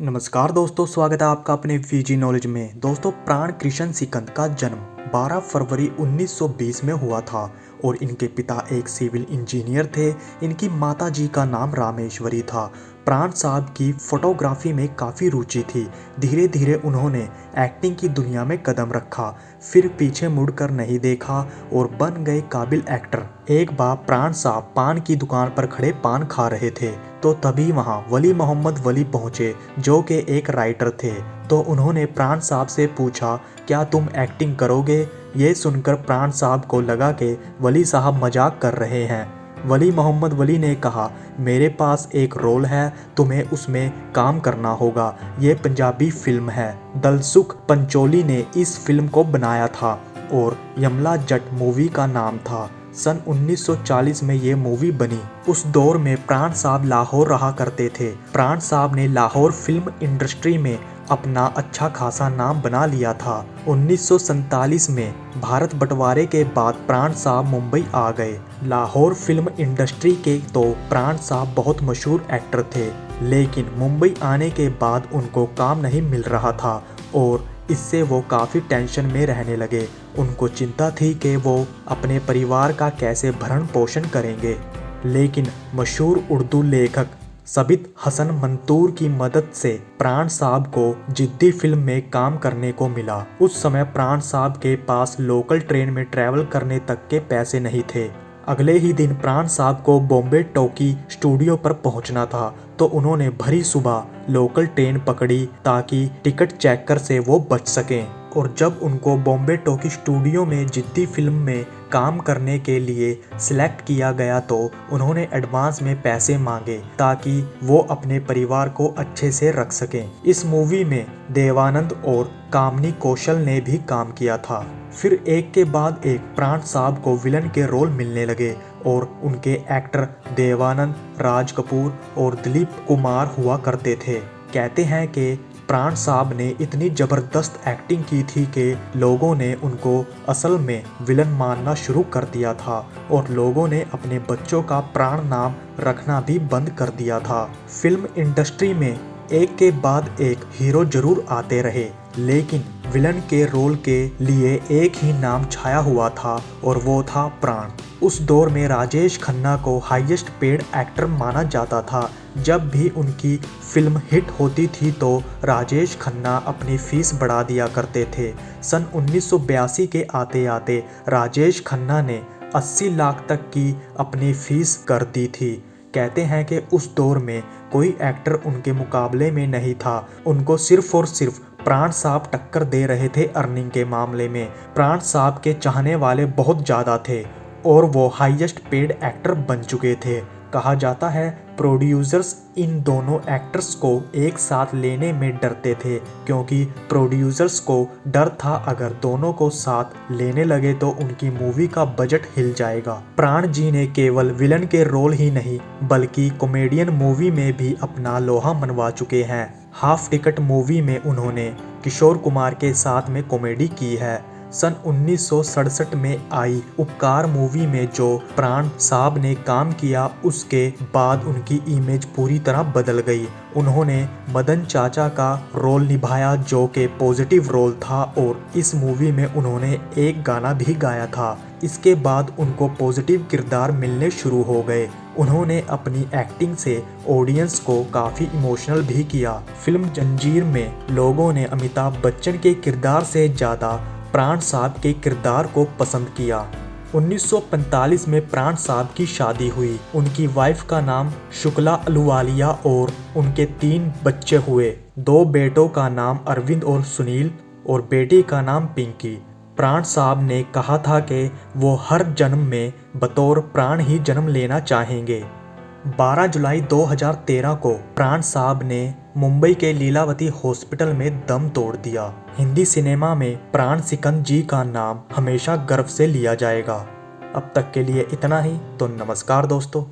नमस्कार दोस्तों, स्वागत है आपका अपने वीजी नॉलेज में। दोस्तों, प्राण कृष्ण सिकंद का जन्म 12 फरवरी 1920 में हुआ था और इनके पिता एक सिविल इंजीनियर थे। इनकी माता जी का नाम रामेश्वरी था। प्राण साहब की फोटोग्राफी में काफ़ी रुचि थी। धीरे धीरे उन्होंने एक्टिंग की दुनिया में कदम रखा, फिर पीछे मुड़कर नहीं देखा और बन गए काबिल एक्टर। एक बार प्राण साहब पान की दुकान पर खड़े पान खा रहे थे तो तभी वहां वली मोहम्मद वली पहुंचे, जो कि एक राइटर थे। तो उन्होंने प्राण साहब से पूछा, क्या तुम एक्टिंग करोगे? ये सुनकर प्राण साहब को लगा कि वली साहब मजाक कर रहे हैं। वली मोहम्मद वली ने कहा, मेरे पास एक रोल है, तुम्हें उसमें काम करना होगा। ये पंजाबी फिल्म है। दलसुख पंचोली ने इस फिल्म को बनाया था और यमला जट मूवी का नाम था। सन 1940 में ये मूवी बनी। उस दौर में प्राण साहब लाहौर रहा करते थे। प्राण साहब ने लाहौर फिल्म इंडस्ट्री में अपना अच्छा खासा नाम बना लिया था। 1947 में भारत बंटवारे के बाद प्राण साहब मुंबई आ गए। लाहौर फिल्म इंडस्ट्री के तो प्राण साहब बहुत मशहूर एक्टर थे, लेकिन मुंबई आने के बाद उनको काम नहीं मिल रहा था और इससे वो काफ़ी टेंशन में रहने लगे। उनको चिंता थी कि वो अपने परिवार का कैसे भरण पोषण करेंगे। लेकिन मशहूर उर्दू लेखक सबित हसन मंतूर की मदद से प्राण साहब को जिद्दी फिल्म में काम करने को मिला। उस समय प्राण साहब के पास लोकल ट्रेन में ट्रैवल करने तक के पैसे नहीं थे। अगले ही दिन प्राण साहब को बॉम्बे टॉकी स्टूडियो पर पहुंचना था, तो उन्होंने भरी सुबह लोकल ट्रेन पकड़ी ताकि टिकट चेकर से वो बच सकें। और जब उनको बॉम्बे टॉकी स्टूडियो में जिद्दी फिल्म में काम करने के लिए सिलेक्ट किया गया तो उन्होंने एडवांस में पैसे मांगे ताकि वो अपने परिवार को अच्छे से रख सकें। इस मूवी में देवानंद और कामनी कौशल ने भी काम किया था। फिर एक के बाद एक प्राण साहब को विलन के रोल मिलने लगे और उनके एक्टर देवानंद, राज कपूर और दिलीप कुमार हुआ करते थे। कहते हैं कि प्राण साहब ने इतनी ज़बरदस्त एक्टिंग की थी कि लोगों ने उनको असल में विलन मानना शुरू कर दिया था और लोगों ने अपने बच्चों का प्राण नाम रखना भी बंद कर दिया था। फिल्म इंडस्ट्री में एक के बाद एक हीरो जरूर आते रहे, लेकिन विलन के रोल के लिए एक ही नाम छाया हुआ था और वो था प्राण। उस दौर में राजेश खन्ना को हाईएस्ट पेड एक्टर माना जाता था। जब भी उनकी फिल्म हिट होती थी तो राजेश खन्ना अपनी फीस बढ़ा दिया करते थे। सन 1982 के आते आते राजेश खन्ना ने 80 लाख तक की अपनी फीस कर दी थी। कहते हैं कि उस दौर में कोई एक्टर उनके मुकाबले में नहीं था। उनको सिर्फ और सिर्फ प्राण साहब टक्कर दे रहे थे अर्निंग के मामले में। प्राण साहब के चाहने वाले बहुत ज़्यादा थे और वो हाईएस्ट पेड एक्टर बन चुके थे। कहा जाता है प्रोड्यूसर्स इन दोनों एक्टर्स को एक साथ लेने में डरते थे, क्योंकि प्रोड्यूसर्स को डर था अगर दोनों को साथ लेने लगे तो उनकी मूवी का बजट हिल जाएगा। प्राण जी ने केवल विलन के रोल ही नहीं बल्कि कॉमेडियन मूवी में भी अपना लोहा मनवा चुके हैं। हाफ टिकट मूवी में उन्होंने किशोर कुमार के साथ में कॉमेडी की है। सन 1967 में आई उपकार मूवी में जो प्राण साहब ने काम किया, उसके बाद उनकी इमेज पूरी तरह बदल गई। उन्होंने मदन चाचा का रोल निभाया जो कि पॉजिटिव रोल था और इस मूवी में उन्होंने एक गाना भी गाया था। इसके बाद उनको पॉजिटिव किरदार मिलने शुरू हो गए। उन्होंने अपनी एक्टिंग से ऑडियंस को काफ़ी इमोशनल भी किया। फिल्म जंजीर में लोगों ने अमिताभ बच्चन के किरदार से ज़्यादा प्राण साहब के किरदार को पसंद किया। 1945 में प्राण साहब की शादी हुई। उनकी वाइफ का नाम शुक्ला अहलूवालिया और उनके 3 बच्चे हुए। 2 बेटों का नाम अरविंद और सुनील और बेटी का नाम पिंकी। प्राण साहब ने कहा था कि वो हर जन्म में बतौर प्राण ही जन्म लेना चाहेंगे। 12 जुलाई 2013 को प्राण साहब ने मुंबई के लीलावती हॉस्पिटल में दम तोड़ दिया। हिंदी सिनेमा में प्राण सिकंद जी का नाम हमेशा गर्व से लिया जाएगा। अब तक के लिए इतना ही, तो नमस्कार दोस्तों।